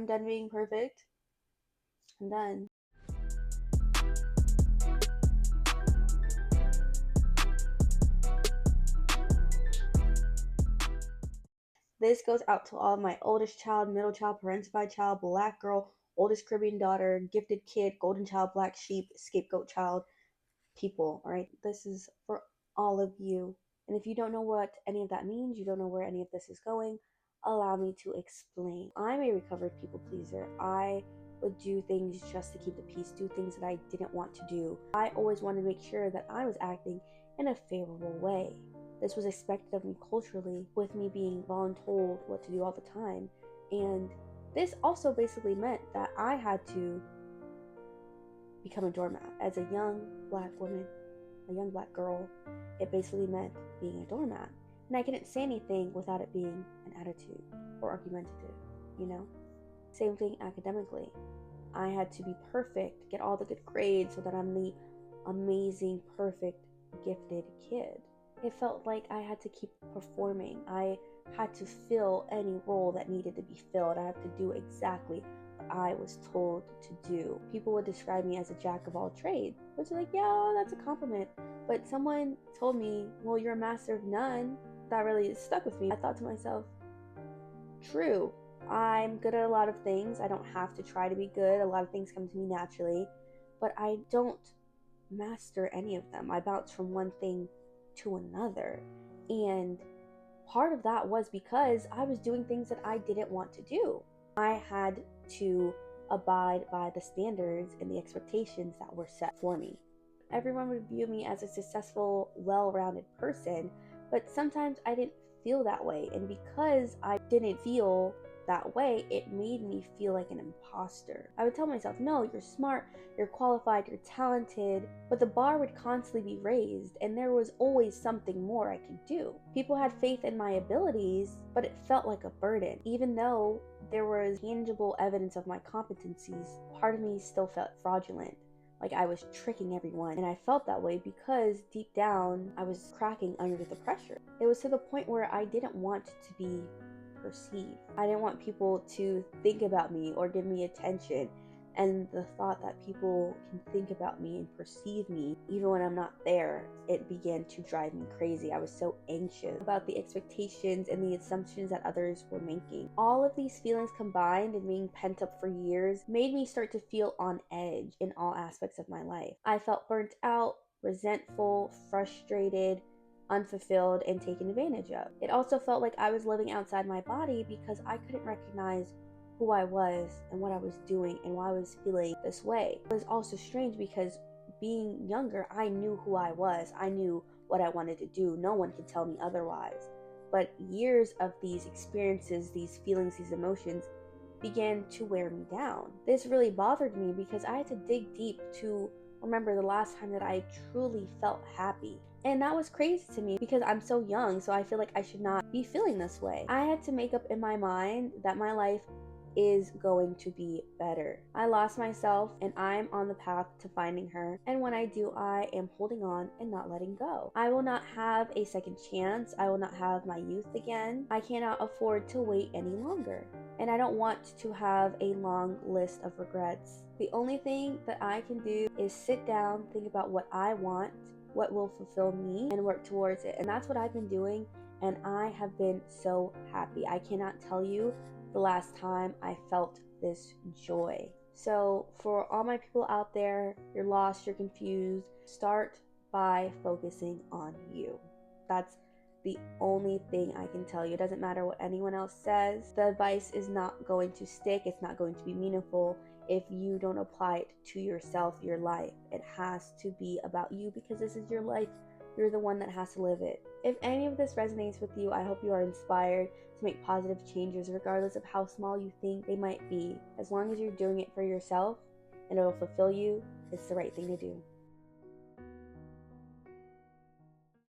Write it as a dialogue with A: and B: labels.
A: I'm done being perfect. I'm done. This goes out to all my oldest child, middle child, parentified child, black girl, oldest Caribbean daughter, gifted kid, golden child, black sheep, scapegoat child, people, all right? This is for all of you. And if you don't know what any of that means, you don't know where any of this is going, allow me to explain. I'm a recovered people pleaser. I would do things just to keep the peace, do things that I didn't want to do. I always wanted to make sure that I was acting in a favorable way. This was expected of me culturally, with me being voluntold what to do all the time. And this also basically meant that I had to become a doormat. As a young black woman, a young black girl, it basically meant being a doormat. And I couldn't say anything without it being an attitude or argumentative, you know? Same thing academically. I had to be perfect, get all the good grades so that I'm the amazing, perfect, gifted kid. It felt like I had to keep performing. I had to fill any role that needed to be filled. I had to do exactly what I was told to do. People would describe me as a jack of all trades, which is like, yeah, that's a compliment. But someone told me, well, you're a master of none. That really stuck with me. I thought to myself, true, I'm good at a lot of things. I don't have to try to be good. A lot of things come to me naturally, but I don't master any of them. I bounce from one thing to another. And part of that was because I was doing things that I didn't want to do. I had to abide by the standards and the expectations that were set for me. Everyone would view me as a successful, well-rounded person, but sometimes I didn't feel that way. And because I didn't feel that way, it made me feel like an imposter. I would tell myself, no, you're smart, you're qualified, you're talented, but the bar would constantly be raised and there was always something more I could do. People had faith in my abilities, but it felt like a burden. Even though there was tangible evidence of my competencies, part of me still felt fraudulent. Like I was tricking everyone, and I felt that way because deep down I was cracking under the pressure. It was to the point where I didn't want to be perceived. I didn't want people to think about me or give me attention, and the thought that people can think about me and perceive me even when I'm not there, it began to drive me crazy. I was so anxious about the expectations and the assumptions that others were making. All of these feelings combined and being pent up for years made me start to feel on edge in all aspects of my life. I felt burnt out, resentful, frustrated, unfulfilled, and taken advantage of. It also felt like I was living outside my body because I couldn't recognize who I was and what I was doing and why I was feeling this way. It was also strange because being younger, I knew who I was. I knew what I wanted to do. No one could tell me otherwise. But years of these experiences, these feelings, these emotions began to wear me down. This really bothered me because I had to dig deep to remember the last time that I truly felt happy. And that was crazy to me because I'm so young, so I feel like I should not be feeling this way. I had to make up in my mind that my life is going to be better. I lost myself and I'm on the path to finding her. And when I do, I am holding on and not letting go. I will not have a second chance. I will not have my youth again. I cannot afford to wait any longer. And I don't want to have a long list of regrets. The only thing that I can do is sit down, think about what I want, what will fulfill me, and work towards it. And that's what I've been doing, and I have been so happy. I cannot tell you the last time I felt this joy. So for all my people out there, you're lost, you're confused, start by focusing on you. That's the only thing I can tell you. It doesn't matter what anyone else says. The advice is not going to stick. It's not going to be meaningful if you don't apply it to yourself, your life. It has to be about you because this is your life. You're the one that has to live it. If any of this resonates with you, I hope you are inspired to make positive changes regardless of how small you think they might be. As long as you're doing it for yourself and it'll fulfill you, it's the right thing to do.